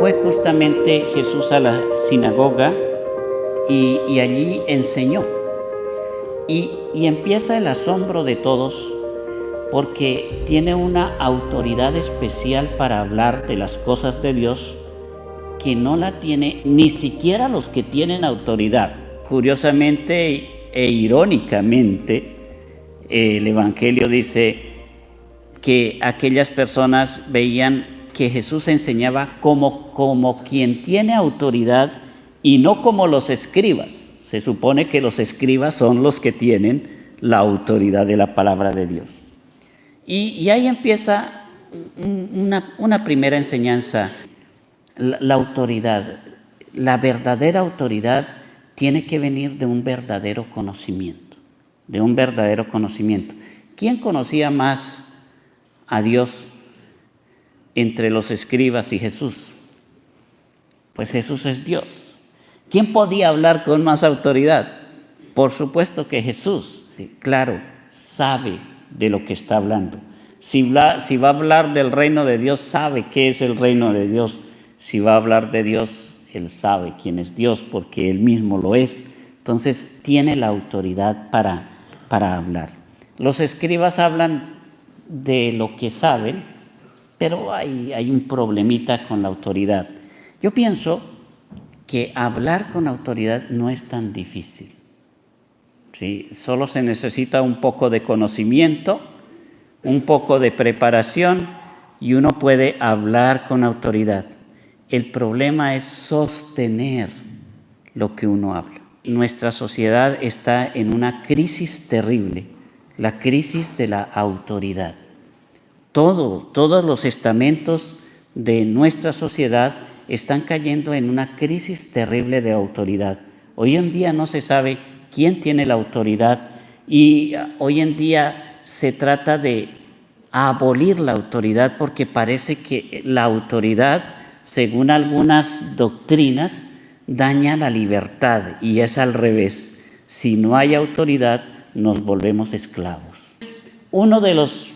fue justamente Jesús a la sinagoga y allí enseñó. Y empieza el asombro de todos porque tiene una autoridad especial para hablar de las cosas de Dios que no la tiene ni siquiera los que tienen autoridad. Curiosamente e irónicamente, el Evangelio dice que aquellas personas veían que Jesús enseñaba como quien tiene autoridad y no como los escribas. Se supone que los escribas son los que tienen la autoridad de la palabra de Dios. Y ahí empieza una primera enseñanza. La autoridad, la verdadera autoridad tiene que venir de un verdadero conocimiento, de un verdadero conocimiento. ¿Quién conocía más a Dios entre los escribas y Jesús? Pues Jesús es Dios. ¿Quién podía hablar con más autoridad? Por supuesto que Jesús. Claro, sabe de lo que está hablando. Si va a hablar del reino de Dios, sabe qué es el reino de Dios. Si va a hablar de Dios, Él sabe quién es Dios, porque Él mismo lo es. Entonces, tiene la autoridad para hablar. Los escribas hablan de lo que saben, pero hay un problemita con la autoridad. Yo pienso que hablar con autoridad no es tan difícil. ¿Sí? Solo se necesita un poco de conocimiento, un poco de preparación y uno puede hablar con autoridad. El problema es sostener lo que uno habla. Nuestra sociedad está en una crisis terrible, la crisis de la autoridad. Todos los estamentos de nuestra sociedad están cayendo en una crisis terrible de autoridad. Hoy en día no se sabe quién tiene la autoridad y hoy en día se trata de abolir la autoridad porque parece que la autoridad, según algunas doctrinas, daña la libertad y es al revés. Si no hay autoridad, nos volvemos esclavos. Uno de los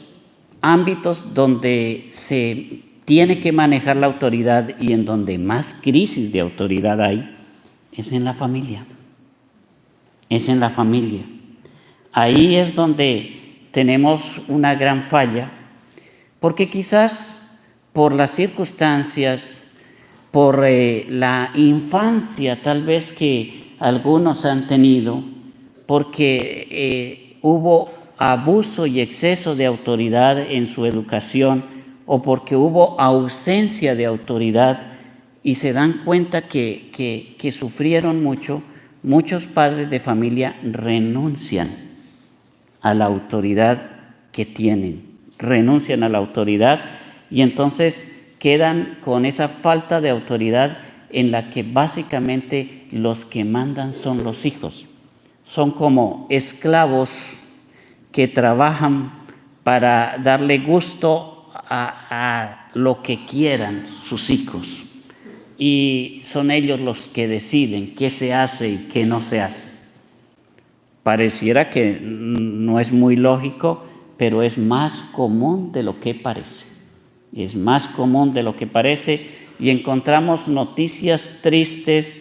ámbitos donde se tiene que manejar la autoridad y en donde más crisis de autoridad hay es en la familia. Es en la familia. Ahí es donde tenemos una gran falla, porque quizás por las circunstancias, por la infancia tal vez que algunos han tenido, porque hubo abuso y exceso de autoridad en su educación o porque hubo ausencia de autoridad y se dan cuenta que sufrieron mucho, muchos padres de familia renuncian a la autoridad que tienen, renuncian a la autoridad y entonces quedan con esa falta de autoridad en la que básicamente los que mandan son los hijos. Son como esclavos que trabajan para darle gusto a lo que quieran sus hijos. Y son ellos los que deciden qué se hace y qué no se hace. Pareciera que no es muy lógico, pero es más común de lo que parece. Es más común de lo que parece y encontramos noticias tristes,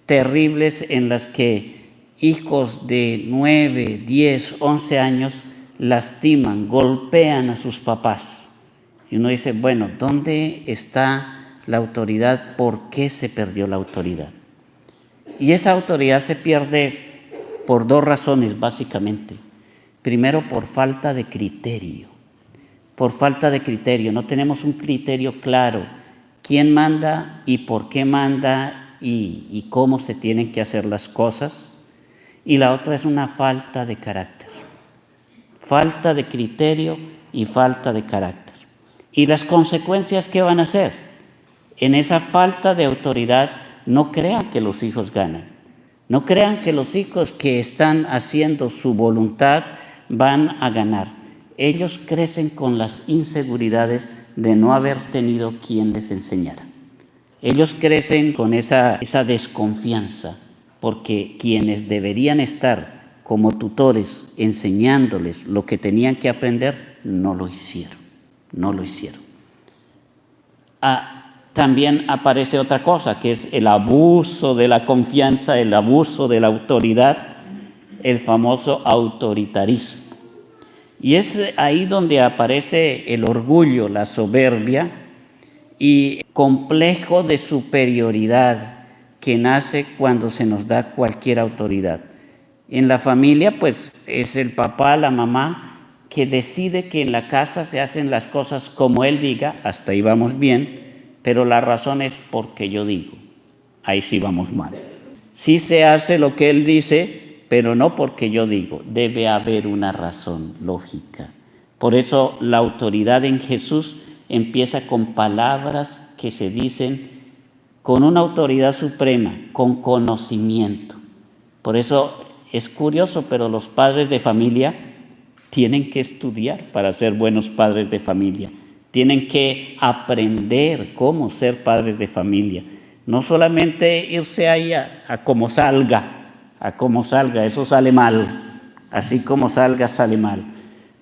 terribles, en las que hijos de 9, 10, 11 años lastiman, golpean a sus papás. Y uno dice, bueno, ¿dónde está la autoridad? ¿Por qué se perdió la autoridad? Y esa autoridad se pierde por dos razones, básicamente. Primero, por falta de criterio. Por falta de criterio. No tenemos un criterio claro. ¿Quién manda y por qué manda y cómo se tienen que hacer las cosas? Y la otra es una falta de carácter. Falta de criterio y falta de carácter. ¿Y las consecuencias qué van a ser? En esa falta de autoridad, no crean que los hijos ganan. No crean que los hijos que están haciendo su voluntad van a ganar. Ellos crecen con las inseguridades de no haber tenido quien les enseñara. Ellos crecen con esa desconfianza, porque quienes deberían estar como tutores enseñándoles lo que tenían que aprender, no lo hicieron. también aparece otra cosa, que es el abuso de la confianza, el abuso de la autoridad, el famoso autoritarismo. Y es ahí donde aparece el orgullo, la soberbia y complejo de superioridad que nace cuando se nos da cualquier autoridad. En la familia, pues, es el papá, la mamá, que decide que en la casa se hacen las cosas como él diga, hasta ahí vamos bien, pero la razón es porque yo digo, ahí sí vamos mal. Sí se hace lo que él dice, pero no porque yo digo, debe haber una razón lógica. Por eso la autoridad en Jesús empieza con palabras que se dicen con una autoridad suprema, con conocimiento. Por eso es curioso, pero los padres de familia tienen que estudiar para ser buenos padres de familia. Tienen que aprender cómo ser padres de familia. No solamente irse ahí a como salga, eso sale mal. Así como salga, sale mal.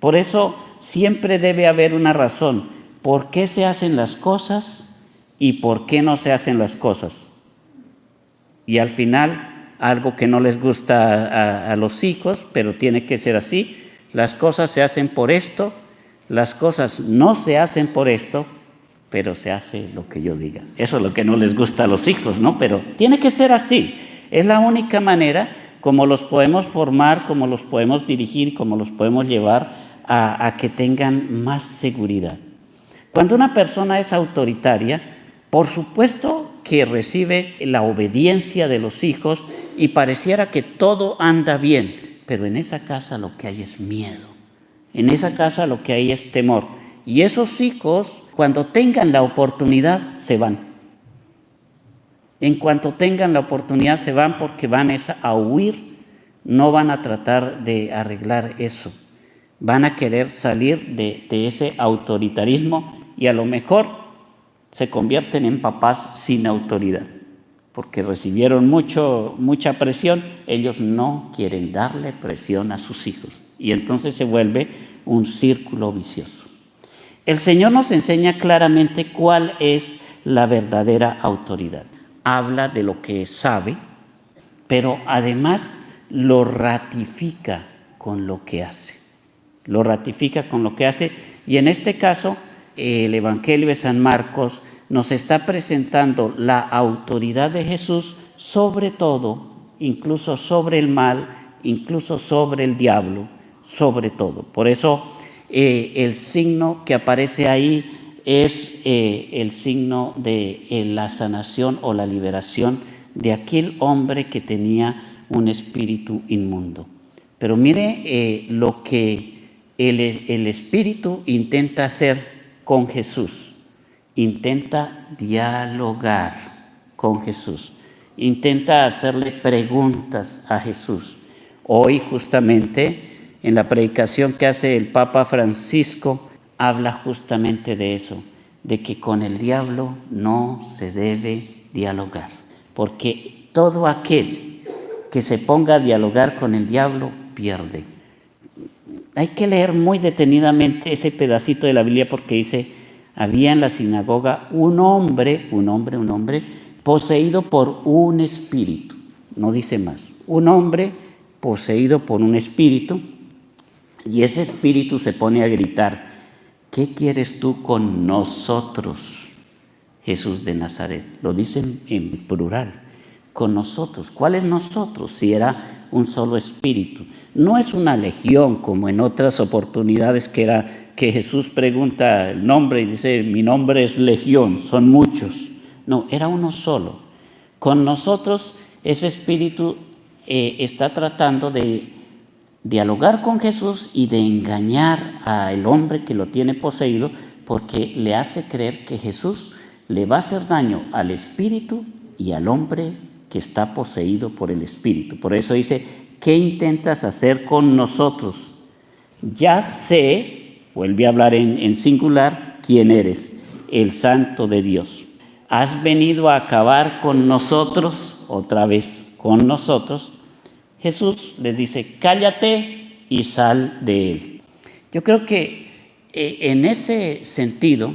Por eso siempre debe haber una razón. ¿Por qué se hacen las cosas y por qué no se hacen las cosas? Y al final, algo que no les gusta a los hijos, pero tiene que ser así. Las cosas se hacen por esto, las cosas no se hacen por esto, pero se hace lo que yo diga. Eso es lo que no les gusta a los hijos, ¿no? Pero tiene que ser así. Es la única manera como los podemos formar, como los podemos dirigir, como los podemos llevar a que tengan más seguridad. Cuando una persona es autoritaria, por supuesto que recibe la obediencia de los hijos y pareciera que todo anda bien, pero en esa casa lo que hay es miedo, en esa casa lo que hay es temor. Y esos hijos, cuando tengan la oportunidad, se van. En cuanto tengan la oportunidad, se van porque van a huir, no van a tratar de arreglar eso. Van a querer salir de ese autoritarismo y a lo mejor se convierten en papás sin autoridad, porque recibieron mucha presión. Ellos no quieren darle presión a sus hijos y entonces se vuelve un círculo vicioso. El Señor nos enseña claramente cuál es la verdadera autoridad. Habla de lo que sabe, pero además lo ratifica con lo que hace. Lo ratifica con lo que hace y en este caso el Evangelio de San Marcos nos está presentando la autoridad de Jesús sobre todo, incluso sobre el mal, incluso sobre el diablo, sobre todo. Por eso el signo que aparece ahí es el signo de la sanación o la liberación de aquel hombre que tenía un espíritu inmundo. Pero mire lo que el espíritu intenta hacer con Jesús. Intenta dialogar con Jesús. Intenta hacerle preguntas a Jesús. Hoy justamente en la predicación que hace el Papa Francisco, habla justamente de eso, de que con el diablo no se debe dialogar, porque todo aquel que se ponga a dialogar con el diablo pierde. Hay que leer muy detenidamente ese pedacito de la Biblia porque dice, había en la sinagoga un hombre poseído por un espíritu, no dice más, un hombre poseído por un espíritu, y ese espíritu se pone a gritar, ¿qué quieres tú con nosotros, Jesús de Nazaret? Lo dicen en plural, con nosotros. ¿Cuál es nosotros? Si era un solo espíritu. No es una legión como en otras oportunidades que Jesús pregunta el nombre y dice, mi nombre es legión, son muchos. No, era uno solo. Con nosotros ese espíritu está tratando de dialogar con Jesús y de engañar al hombre que lo tiene poseído porque le hace creer que Jesús le va a hacer daño al espíritu y al hombre que está poseído por el espíritu. Por eso dice, ¿qué intentas hacer con nosotros? Ya sé, vuelve a hablar en singular, quién eres, el Santo de Dios. ¿Has venido a acabar con nosotros? Otra vez, con nosotros. Jesús le dice, cállate y sal de él. Yo creo que en ese sentido,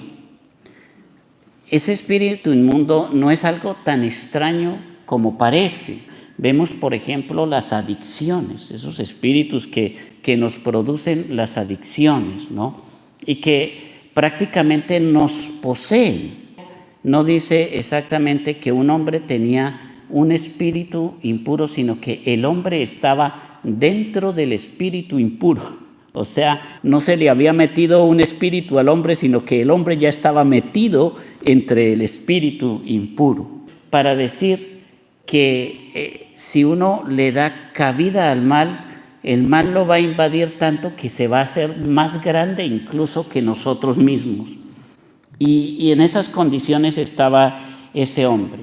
ese espíritu inmundo no es algo tan extraño como parece. Vemos, por ejemplo, las adicciones, esos espíritus que nos producen las adicciones, ¿no? Y que prácticamente nos poseen. No dice exactamente que un hombre tenía un espíritu impuro, sino que el hombre estaba dentro del espíritu impuro. O sea, no se le había metido un espíritu al hombre, sino que el hombre ya estaba metido entre el espíritu impuro. Para decir que si uno le da cabida al mal, el mal lo va a invadir tanto que se va a hacer más grande incluso que nosotros mismos. Y en esas condiciones estaba ese hombre.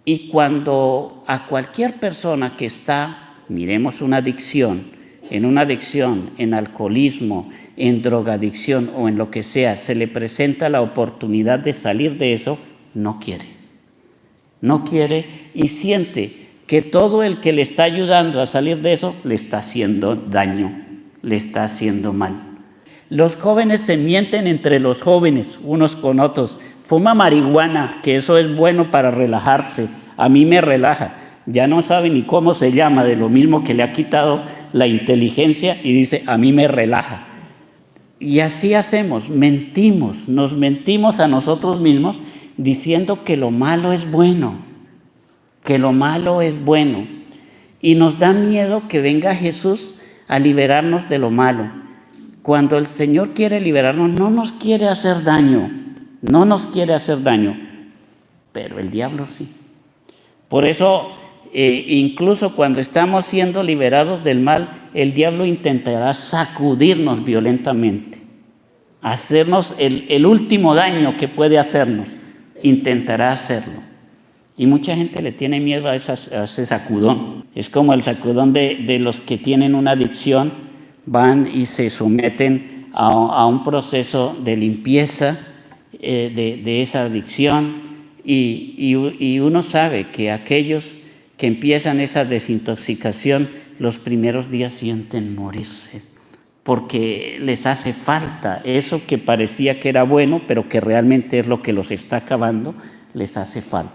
Y cuando a cualquier persona que está, miremos una adicción, en alcoholismo, en drogadicción o en lo que sea, se le presenta la oportunidad de salir de eso, no quiere y siente que todo el que le está ayudando a salir de eso le está haciendo daño, le está haciendo mal. Los jóvenes se mienten entre los jóvenes, unos con otros. Fuma marihuana, que eso es bueno para relajarse. A mí me relaja. Ya no sabe ni cómo se llama, de lo mismo que le ha quitado la inteligencia, y dice, a mí me relaja. Y así hacemos, nos mentimos a nosotros mismos diciendo que lo malo es bueno, y nos da miedo que venga Jesús a liberarnos de lo malo. Cuando el Señor quiere liberarnos, no nos quiere hacer daño, pero el diablo sí. Por eso, incluso cuando estamos siendo liberados del mal, el diablo intentará sacudirnos violentamente, hacernos el último daño que puede hacernos, intentará hacerlo. Y mucha gente le tiene miedo a ese sacudón. Es como el sacudón de los que tienen una adicción, van y se someten a un proceso de limpieza de esa adicción, y uno sabe que aquellos que empiezan esa desintoxicación, los primeros días sienten morirse, porque les hace falta eso que parecía que era bueno, pero que realmente es lo que los está acabando, les hace falta.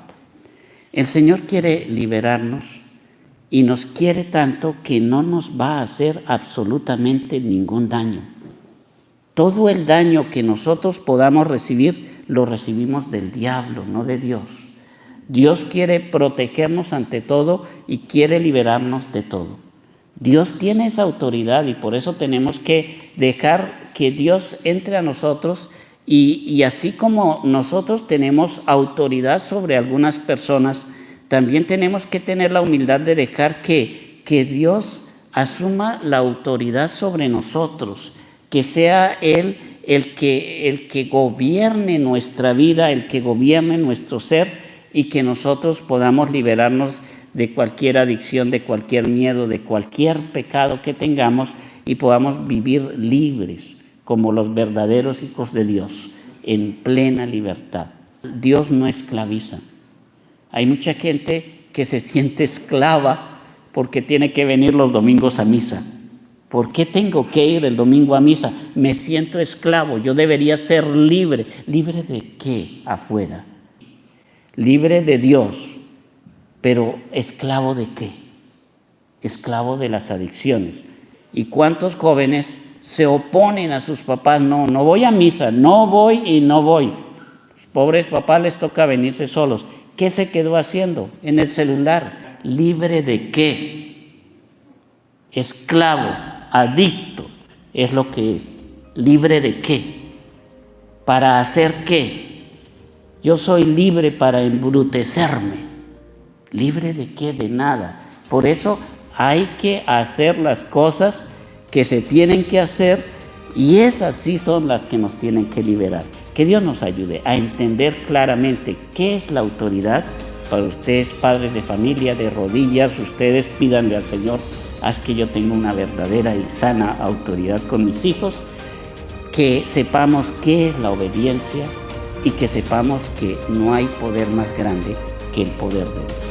El Señor quiere liberarnos y nos quiere tanto que no nos va a hacer absolutamente ningún daño. Todo el daño que nosotros podamos recibir, lo recibimos del diablo, no de Dios. Dios quiere protegernos ante todo y quiere liberarnos de todo. Dios tiene esa autoridad y por eso tenemos que dejar que Dios entre a nosotros, y así como nosotros tenemos autoridad sobre algunas personas, también tenemos que tener la humildad de dejar que Dios asuma la autoridad sobre nosotros, que sea Él el que gobierne nuestra vida, el que gobierne nuestro ser, y que nosotros podamos liberarnos de cualquier adicción, de cualquier miedo, de cualquier pecado que tengamos, y podamos vivir libres como los verdaderos hijos de Dios, en plena libertad. Dios no esclaviza. Hay mucha gente que se siente esclava porque tiene que venir los domingos a misa. ¿Por qué tengo que ir el domingo a misa? Me siento esclavo, yo debería ser libre. ¿Libre de qué afuera? Libre de Dios, pero ¿esclavo de qué? Esclavo de las adicciones. ¿Y cuántos jóvenes se oponen a sus papás? No voy a misa, no voy y no voy. Los pobres papás les toca venirse solos. ¿Qué se quedó haciendo? En el celular. ¿Libre de qué? Esclavo, adicto, es lo que es. ¿Libre de qué? ¿Para hacer qué? Yo soy libre para embrutecerme. ¿Libre de qué? De nada. Por eso hay que hacer las cosas que se tienen que hacer, y esas sí son las que nos tienen que liberar. Que Dios nos ayude a entender claramente qué es la autoridad. Para ustedes, padres de familia, de rodillas, ustedes pídanle al Señor: haz que yo tenga una verdadera y sana autoridad con mis hijos, que sepamos qué es la obediencia y que sepamos que no hay poder más grande que el poder de Dios.